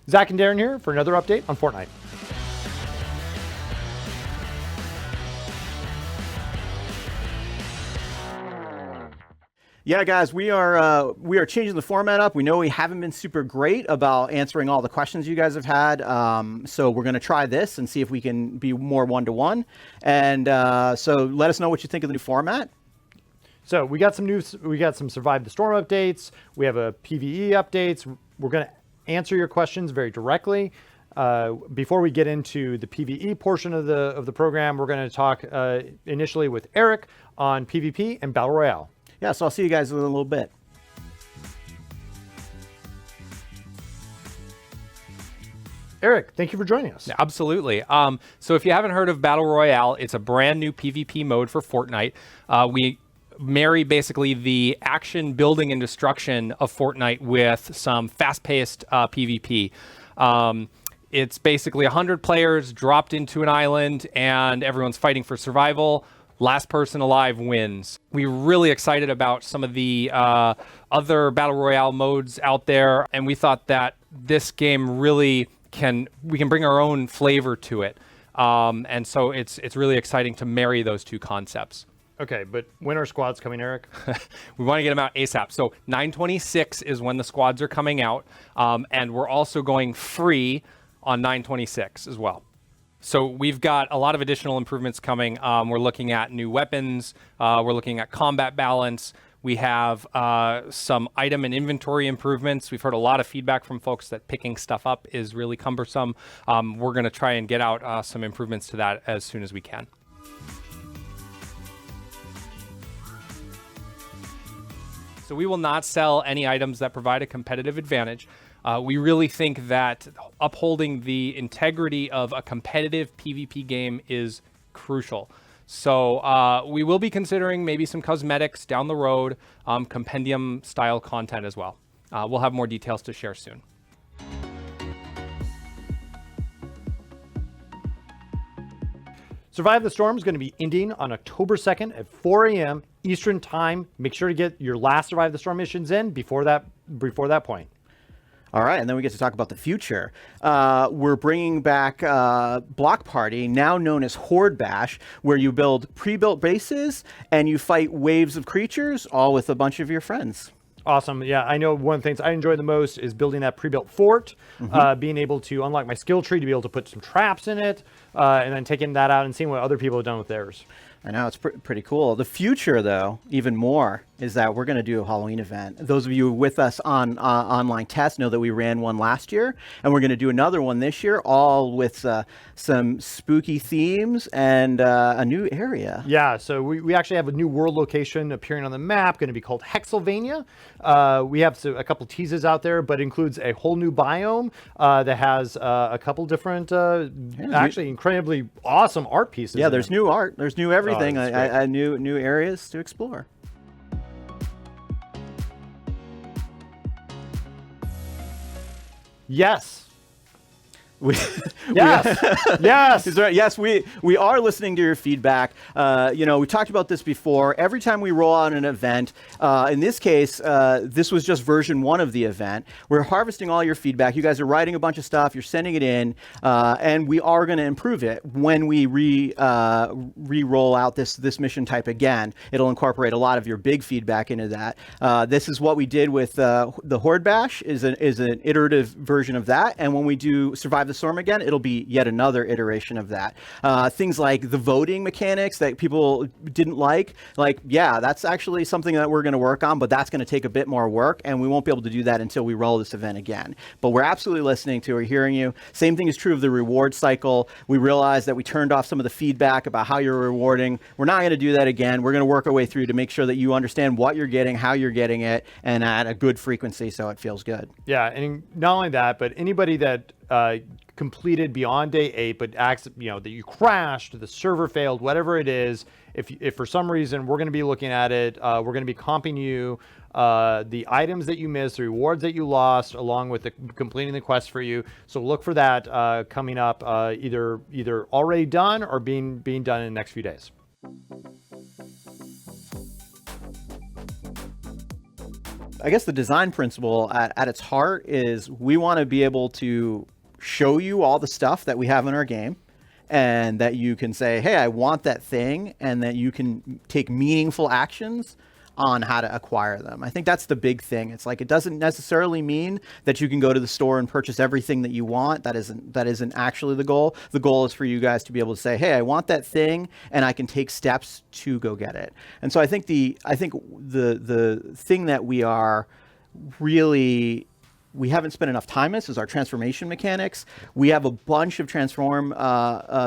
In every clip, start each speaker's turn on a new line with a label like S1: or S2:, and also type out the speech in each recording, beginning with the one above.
S1: Zak and Darren here for another update on Fortnite.
S2: Yeah, guys, we are changing the format up. We know we haven't been super great about answering all the questions you guys have had, so we're going to try this and see if we can be more one-to-one. And so let us know what you think of the new format.
S1: So we got some Survive the Storm updates. We have a PvE updates. We're going to answer your questions very directly. Before we get into the PvE portion of the program, we're going to talk initially with Eric on PvP and Battle Royale.
S2: Yeah, so I'll see you guys in a little bit.
S1: Eric, thank you for joining us.
S3: Absolutely. So if you haven't heard of Battle Royale, it's a brand new PvP mode for Fortnite. We marry basically the action, building, and destruction of Fortnite with some fast-paced PvP. It's basically 100 players dropped into an island, and everyone's fighting for survival. Last person alive wins. We're really excited about some of the other Battle Royale modes out there, and we thought that this game really we can bring our own flavor to it. And so it's really exciting to marry those two concepts.
S1: Okay, but when are squads coming, Eric?
S3: We want to get them out ASAP. So 9/26 is when the squads are coming out, and we're also going free on 9/26 as well. So we've got a lot of additional improvements coming. We're looking at new weapons. We're looking at combat balance. We have some item and inventory improvements. We've heard a lot of feedback from folks that picking stuff up is really cumbersome. We're going to try and get out some improvements to that as soon as we can. So we will not sell any items that provide a competitive advantage. We really think that upholding the integrity of a competitive PvP game is crucial. So we will be considering maybe some cosmetics down the road, compendium style content as well. We'll have more details to share soon.
S1: Survive the Storm is going to be ending on October 2nd at 4 a.m. Eastern Time. Make sure to get your last Survive the Storm missions in before that point.
S2: All right, and then we get to talk about the future. We're bringing back Block Party, now known as Horde Bash, where you build pre-built bases and you fight waves of creatures, all with a bunch of your friends.
S1: Awesome. Yeah, I know one of the things I enjoy the most is building that pre-built fort, being able to unlock my skill tree to be able to put some traps in it, and then taking that out and seeing what other people have done with theirs.
S2: I know, it's pretty cool. The future, though, even more, is that we're going to do a Halloween event. Those of you with us on online test know that we ran one last year, and we're going to do another one this year, all with some spooky themes and a new area.
S1: Yeah, so we actually have a new world location appearing on the map, going to be called Hexylvania. We have a couple teases out there, but includes a whole new biome that has a couple different, actually incredibly awesome art pieces.
S2: Yeah, there's new art. There's new everything. New areas to explore.
S1: Yes.
S2: Yes. Yes, we are listening to your feedback. We talked about this before. Every time we roll out an event, in this case, this was just version 1 of the event. We're harvesting all your feedback. You guys are writing a bunch of stuff. You're sending it in, and we are going to improve it when we re-roll out this mission type again. It'll incorporate a lot of your big feedback into that. This is what we did with the Horde Bash. Is an iterative version of that, and when we do Survive the Storm again, it'll be yet another iteration of that. Things like the voting mechanics that people didn't like, that's actually something that we're going to work on, but that's going to take a bit more work, and we won't be able to do that until we roll this event again. But we're absolutely listening to or hearing you. Same thing is true of the reward cycle. We realized that we turned off some of the feedback about how you're rewarding. We're not going to do that again. We're going to work our way through to make sure that you understand what you're getting, how you're getting it, and at a good frequency so it feels good.
S1: Yeah, and not only that, but anybody that completed beyond day 8, but that you crashed, the server failed, whatever it is, if for some reason we're going to be looking at it, we're going to be comping you the items that you missed, the rewards that you lost, along with completing the quest for you. So look for that coming up, either already done or being done in the next few days.
S2: I guess the design principle at its heart is we want to be able to show you all the stuff that we have in our game, and that you can say, hey, I want that thing, and that you can take meaningful actions on how to acquire them. I think that's the big thing. It's like, it doesn't necessarily mean that you can go to the store and purchase everything that you want. That isn't actually the goal. The goal is for you guys to be able to say, hey, I want that thing, and I can take steps to go get it. And so I think the thing that we are really, we haven't spent enough time in is our transformation mechanics. We have a bunch of transform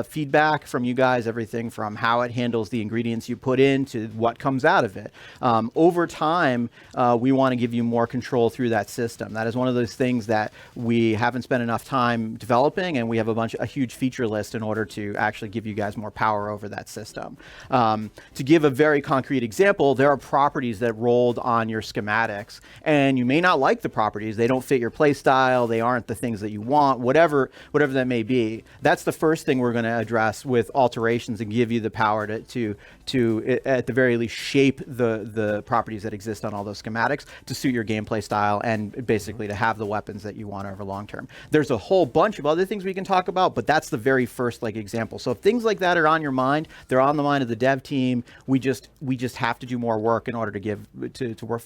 S2: feedback from you guys, everything from how it handles the ingredients you put in to what comes out of it. Over time, we want to give you more control through that system. That is one of those things that we haven't spent enough time developing, and we have a huge feature list in order to actually give you guys more power over that system. To give a very concrete example, there are properties that rolled on your schematics, and you may not like the properties. They don't fit your play style, they aren't the things that you want, whatever that may be. That's the first thing we're going to address with alterations, and give you the power to at the very least shape the properties that exist on all those schematics to suit your gameplay style, and basically to have the weapons that you want over long term. There's a whole bunch of other things we can talk about, but that's the very first example. So if things like that are on your mind, they're on the mind of the dev team. We just have to do more work in order to work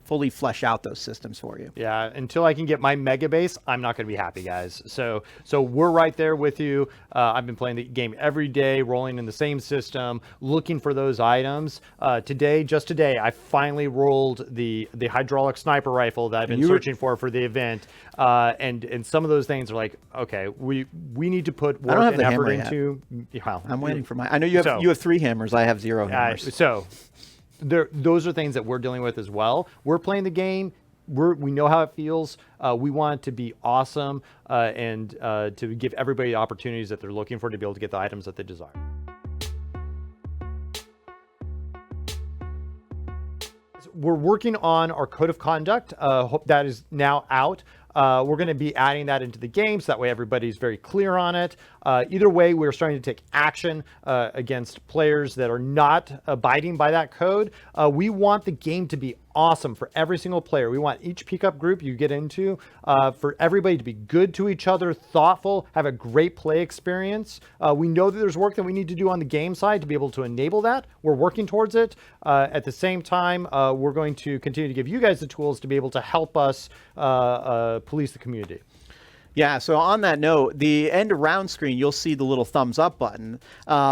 S2: fully flesh out those systems for you.
S1: Yeah, until I can get my mega base, I'm not going to be happy, guys. So we're right there with you. I've been playing the game every day, rolling in the same system, looking for those items. Just today, I finally rolled the hydraulic sniper rifle that I've been searching for the event. And some of those things are like, okay, we need to put work and effort into. Well,
S2: I'm waiting for I know you have 3 hammers. I have 0 hammers.
S1: Those are things that we're dealing with as well. We're playing the game. We know how it feels. We want it to be awesome, and to give everybody the opportunities that they're looking for to be able to get the items that they desire. We're working on our code of conduct. Hope that is now out. We're going to be adding that into the game, so that way everybody's very clear on it. Either way, we're starting to take action against players that are not abiding by that code. We want the game to be awesome for every single player. We want each pickup group you get into for everybody to be good to each other, thoughtful, have a great play experience. We know that there's work that we need to do on the game side to be able to enable that. We're working towards it. At the same time, we're going to continue to give you guys the tools to be able to help us police the community.
S2: Yeah, so on that note, the end of round screen, you'll see the little thumbs up button.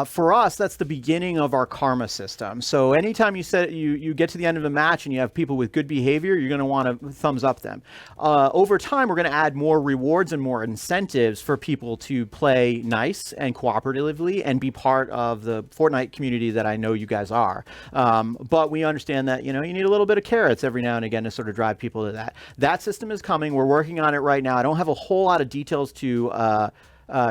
S2: For us, that's the beginning of our karma system. So anytime you get to the end of a match and you have people with good behavior, you're going to want to thumbs up them. Over time, we're going to add more rewards and more incentives for people to play nice and cooperatively and be part of the Fortnite community that I know you guys are. But we understand that you need a little bit of carrots every now and again to sort of drive people to that. That system is coming. We're working on it right now. I don't have a whole lot of details to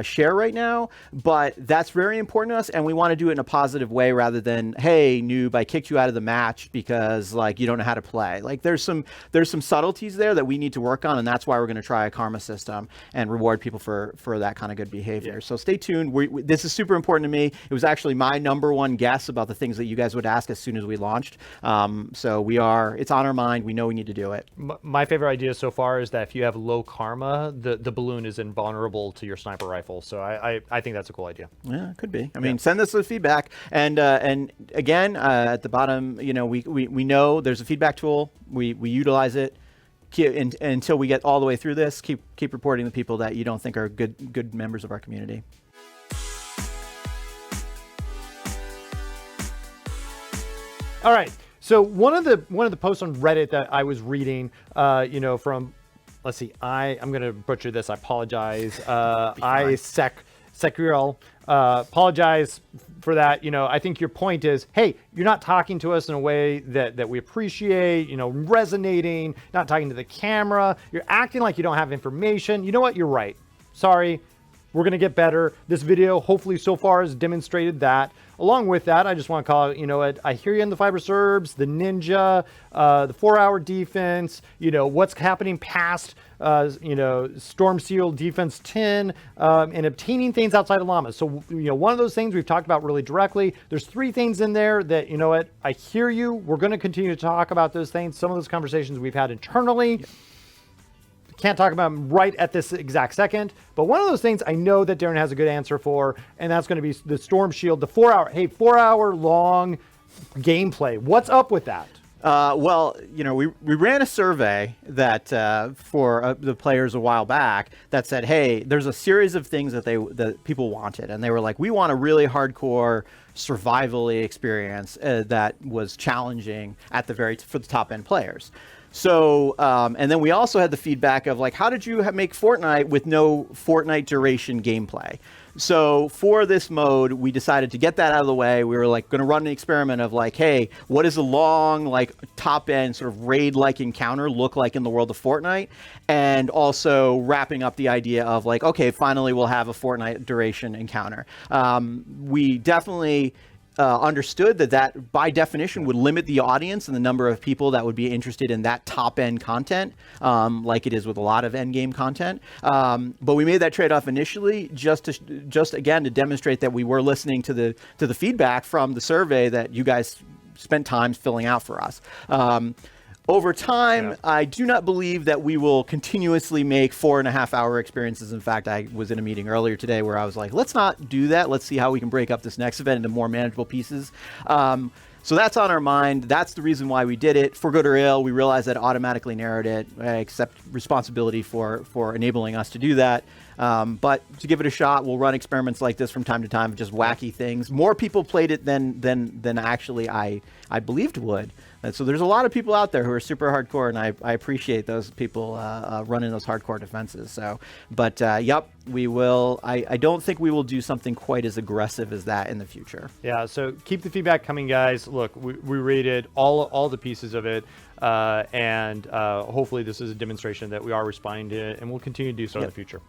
S2: share right now, but that's very important to us, and we want to do it in a positive way rather than, hey, noob, I kicked you out of the match because you don't know how to play. There's some subtleties there that we need to work on, and that's why we're going to try a karma system and reward people for that kind of good behavior. Yeah. So stay tuned. This is super important to me. It was actually my #1 guess about the things that you guys would ask as soon as we launched. So it's on our mind. We know we need to do it.
S1: My favorite idea so far is that if you have low karma, the balloon is invulnerable to your sniper rifle. So I think that's a cool idea.
S2: Yeah, it could be. I mean, send us the feedback. And again, at the bottom, we know there's a feedback tool. We utilize it. Until we get all the way through this, keep reporting the people that you don't think are good members of our community.
S1: All right. So one of the posts on Reddit that I was reading, from, let's see, I'm going to butcher this. I apologize. iSekirei. Apologize for that. I think your point is, hey, you're not talking to us in a way that we appreciate, resonating, not talking to the camera. You're acting like you don't have information. You know what? You're right. Sorry. We're going to get better. This video, hopefully so far, has demonstrated that. along with that, I just want to call out, I hear you in the fiber serbs, the ninja, the 4-hour defense, what's happening past, storm seal defense 10, and obtaining things outside of llamas. So, one of those things we've talked about really directly. There's 3 things in there that, I hear you. We're going to continue to talk about those things. Some of those conversations we've had internally. Can't talk about them right at this exact second, but one of those things I know that Darren has a good answer for, and that's going to be the Storm Shield, the 4-hour long gameplay. What's up with that?
S2: Well, we ran a survey that for the players a while back that said, hey, there's a series of things that people wanted, and they were like, we want a really hardcore survival-y experience that was challenging for the top end players. So, and then we also had the feedback of like, how did you make Fortnite with no Fortnite duration gameplay? So for this mode, we decided to get that out of the way. We were like going to run an experiment of like, hey, what does a long, like top end sort of raid-like encounter look like in the world of Fortnite? And also wrapping up the idea of like, okay, finally we'll have a Fortnite duration encounter. We definitely understood that by definition would limit the audience and the number of people that would be interested in that top end content, like it is with a lot of end game content. But we made that trade-off initially just again to demonstrate that we were listening to the feedback from the survey that you guys spent time filling out for us. Over time, I do not believe that we will continuously make 4.5-hour experiences. In fact, I was in a meeting earlier today where I was like, let's not do that. Let's see how we can break up this next event into more manageable pieces. So that's on our mind. That's the reason why we did it. For good or ill, we realized that automatically narrowed it. I accept responsibility for enabling us to do that. But to give it a shot, we'll run experiments like this from time to time, just wacky things. More people played it than actually I believed would. And so there's a lot of people out there who are super hardcore, and I appreciate those people running those hardcore defenses. So, but yep, we will. I don't think we will do something quite as aggressive as that in the future.
S1: Yeah. So keep the feedback coming, guys. Look, we rated all the pieces of it, and hopefully this is a demonstration that we are responding to it, and we'll continue to do so in the future.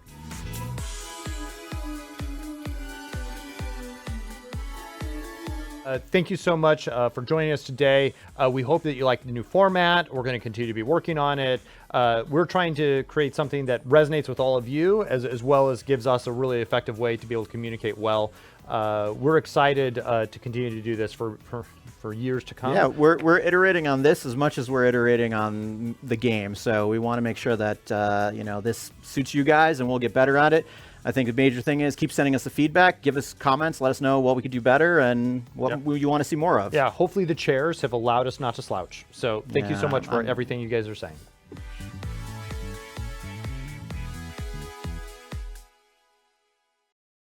S1: Thank you so much for joining us today. We hope that you like the new format. We're going to continue to be working on it. We're trying to create something that resonates with all of you, as well as gives us a really effective way to be able to communicate well. We're excited to continue to do this for years to come.
S2: Yeah, we're iterating on this as much as we're iterating on the game. So we want to make sure that this suits you guys, and we'll get better at it. I think the major thing is keep sending us the feedback, give us comments, let us know what we could do better and what you want to see more of.
S1: Yeah, hopefully the chairs have allowed us not to slouch. So thank you so much for everything you guys are saying.